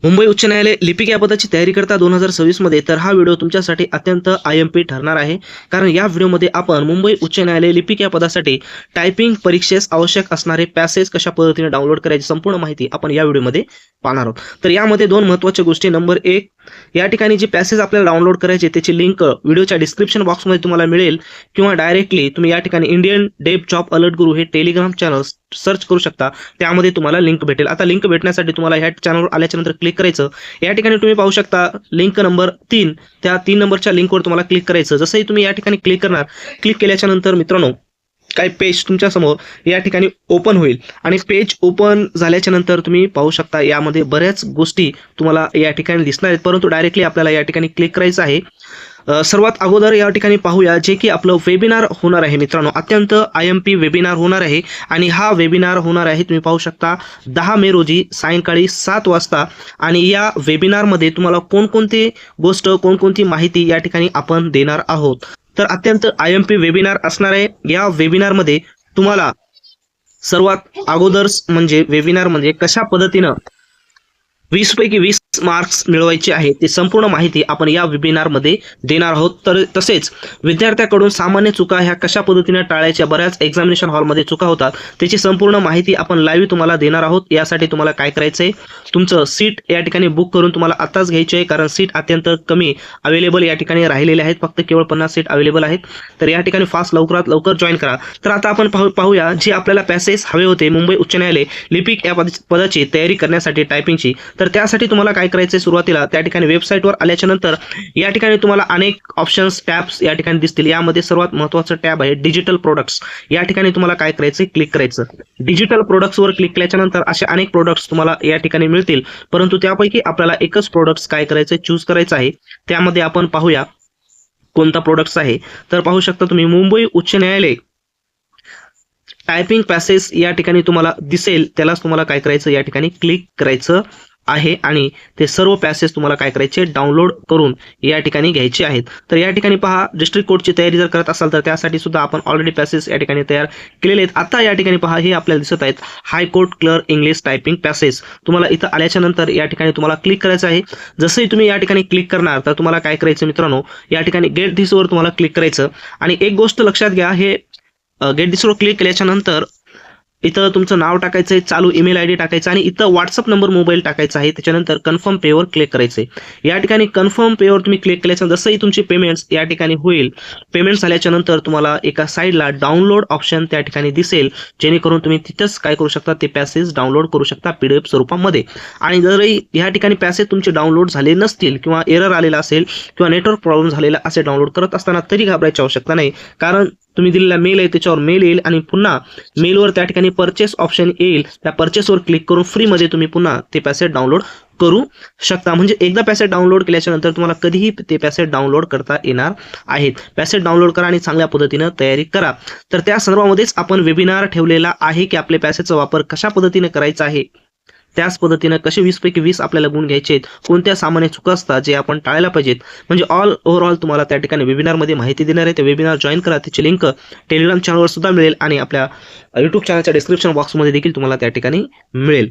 मुंबई उच्च न्यायालय लिपिक या पदाची तयारी करता 2026 मध्ये तर हा व्हिडिओ तुमच्यासाठी अत्यंत IMP ठरणार आहे. कारण या व्हिडिओमध्ये आपण मुंबई उच्च न्यायालय लिपिक या पदासाठी टायपिंग परीक्षेस आवश्यक असणारे पॅसेज कशा पद्धतीने डाउनलोड करायची संपूर्ण माहिती आपण या व्हिडिओमध्ये पाहणार आहोत. तर यामध्ये दोन महत्त्वाच्या गोष्टी. नंबर 1, या ठिकाणी जे पॅसेज आपल्याला डाउनलोड करायचे त्याची लिंक व्हिडिओच्या डिस्क्रिप्शन बॉक्समध्ये तुम्हाला मिळेल किंवा डायरेक्टली तुम्ही या ठिकाणी इंडियन डेप जॉब अलर्ट गुरु हे टेलिग्राम चॅनल सर्च करू शकता. त्यामध्ये तुम्हाला लिंक भेटेल. आता लिंक भेटण्यासाठी तुम्हाला ह्या चॅनलवर आल्याच्या नंतर क्लिक करायचं. या ठिकाणी तुम्ही पाहू शकता लिंक नंबर 3, त्या 3 नंबरच्या लिंकवर तुम्हाला क्लिक करायचं. जसंही तुम्ही या ठिकाणी क्लिक करणार, क्लिक केल्याच्या नंतर मित्रांनो काही पेज तुमच्या समोर या ठिकाणी ओपन होईल आणि पेज ओपन झाल्याच्या नंतर तुम्ही पाहू शकता यामध्ये बऱ्याच गोष्टी तुम्हाला या ठिकाणी दिसणार आहेत, परंतु डायरेक्टली आपल्याला या ठिकाणी क्लिक करायचं आहे. सर्वात अगोदर या ठिकाणी पाहूया जे की आपलं वेबिनार होणार आहे मित्रांनो. अत्यंत IMP वेबिनार होणार आहे आणि हा वेबिनार होणार आहे तुम्ही पाहू शकता 10 मे रोजी सायंकाळी 7 वाजता. आणि या वेबिनारमध्ये तुम्हाला कोणकोणती गोष्ट, कोणकोणती माहिती या ठिकाणी आपण देणार आहोत. तर अत्यंत IMP वेबिनार असणार आहे. या वेबिनारमध्ये तुम्हाला सर्वात अगोदर म्हणजे वेबिनार म्हणजे कशा पद्धतीनं 20 पैकी 20 मार्क्स मिळवायचे आहे ते संपूर्ण माहिती आपण या वेबिनारमध्ये देणार आहोत. तर तसेच विद्यार्थ्याकडून सामान्य चुका ह्या कशा पद्धतीने टाळायच्या, बऱ्याच एक्झामिनेशन हॉलमध्ये चुका होतात त्याची संपूर्ण माहिती आपण लाईव्ह तुम्हाला देणार आहोत. यासाठी तुम्हाला काय करायचं आहे, तुमचं सीट या ठिकाणी बुक करून तुम्हाला आताच घ्यायची आहे, कारण सीट अत्यंत कमी अवेलेबल या ठिकाणी राहिलेले आहेत. फक्त केवळ 50 सीट अवेलेबल आहेत. तर या ठिकाणी फास्ट लवकरात लवकर जॉईन करा. तर आता आपण पाहूया जे आपल्याला पॅसेज हवे होते मुंबई उच्च न्यायालय लिपिक या पदाची तयारी करण्यासाठी टायपिंगची. तर त्यासाठी तुम्हाला काय करायचे, सुरुवातीला त्या ठिकाणी वेबसाईटवर आल्याच्या नंतर या ठिकाणी तुम्हाला अनेक ऑप्शन्स, टॅब्स या ठिकाणी दिसतील. यामध्ये सर्वात महत्त्वाचं टॅब आहे डिजिटल प्रोडक्ट्स. या ठिकाणी तुम्हाला काय करायचं, क्लिक करायचं. डिजिटल प्रोडक्ट्सवर क्लिक केल्याच्या नंतर असे अनेक प्रोडक्ट्स तुम्हाला या ठिकाणी मिळतील, परंतु त्यापैकी आपल्याला एकच प्रोडक्ट्स काय करायचं, चूज करायचं आहे. त्यामध्ये आपण पाहूया कोणता प्रोडक्ट्स आहे. तर पाहू शकता तुम्ही मुंबई उच्च न्यायालय टायपिंग पॅसेज या ठिकाणी तुम्हाला दिसेल, त्यालाच तुम्हाला काय करायचं, या ठिकाणी क्लिक करायचं आहे आणि ते सर्व पॅसेज तुम्हाला काय करायचे, डाउनलोड करून या ठिकाणी घ्यायचे आहेत. तर या ठिकाणी पहा, डिस्ट्रिक्ट कोर्टची तयारी जर करत असाल तर त्यासाठी सुद्धा आपण ऑलरेडी पॅसेज या ठिकाणी तयार केलेले आहेत. आता या ठिकाणी पहा, हे आपल्याला दिसत आहेत high court clerk English typing passage. तुम्हाला इथं आल्याच्या नंतर या ठिकाणी तुम्हाला क्लिक करायचं आहे. जसंही तुम्ही या ठिकाणी क्लिक करणार तर तुम्हाला काय करायचं मित्रांनो, या ठिकाणी गेट धिसवर तुम्हाला क्लिक करायचं. आणि एक गोष्ट लक्षात घ्या, हे गेट धिसवर क्लिक केल्याच्या नंतर इथं तुमचं नाव टाकायचं आहे, चालू ईमेल ID टाकायचं आणि इथं व्हॉट्सअप नंबर मोबाईल टाकायचा आहे. त्याच्यानंतर कन्फर्म पेवर क्लिक करायचं आहे. या ठिकाणी कन्फर्म पेवर तुम्ही क्लिक केल्याच्या जसंही तुमची पेमेंट्स या ठिकाणी होईल, पेमेंट झाल्याच्या नंतर तुम्हाला एका साईडला डाउनलोड ऑप्शन त्या ठिकाणी दिसेल, जेणेकरून तुम्ही तिथंच काय करू शकता, ते पॅसेज डाउनलोड करू शकता PDF स्वरूपामध्ये. आणि जरही या ठिकाणी पॅसेज तुमचे डाउनलोड झाले नसतील किंवा एरर आलेला असेल किंवा नेटवर्क प्रॉब्लेम झालेला असे डाउनलोड करत असताना तरी घाबरायची आवश्यकता नाही, कारण तुम्ही दिलेला मेल आहे त्याच्यावर मेल येईल आणि पुन्हा मेलवर त्या ठिकाणी परचेस ऑप्शन येईल. त्या परचेसवर क्लिक करून फ्रीमध्ये तुम्ही पुन्हा ते पॅसेज डाउनलोड करू शकता. म्हणजे एकदा पॅसेज डाउनलोड केल्याच्या नंतर तुम्हाला कधीही ते पॅसेज डाउनलोड करता येणार आहेत. पॅसेज डाउनलोड करा आणि चांगल्या पद्धतीनं तयारी करा. तर त्या सर्वांमध्येच आपण वेबिनार ठेवलेला आहे की आपले पॅसेजचा वापर कशा पद्धतीने करायचा आहे, त्याच पद्धतीनं कसे 20 पैकी 20 आपल्याला गुण घ्यायचे आहेत, कोणत्या सामान्य चुका असतात जे आपण टाळायला पाहिजेत, म्हणजे ओव्हरऑल तुम्हाला त्या ठिकाणी वेबिनारमध्ये माहिती देणार आहे. ते वेबिनार जॉईन करा. त्याची लिंक टेलिग्राम चॅनलवर सुद्धा मिळेल आणि आपल्या YouTube चॅनलच्या डिस्क्रिप्शन बॉक्समध्ये देखील तुम्हाला त्या ठिकाणी मिळेल.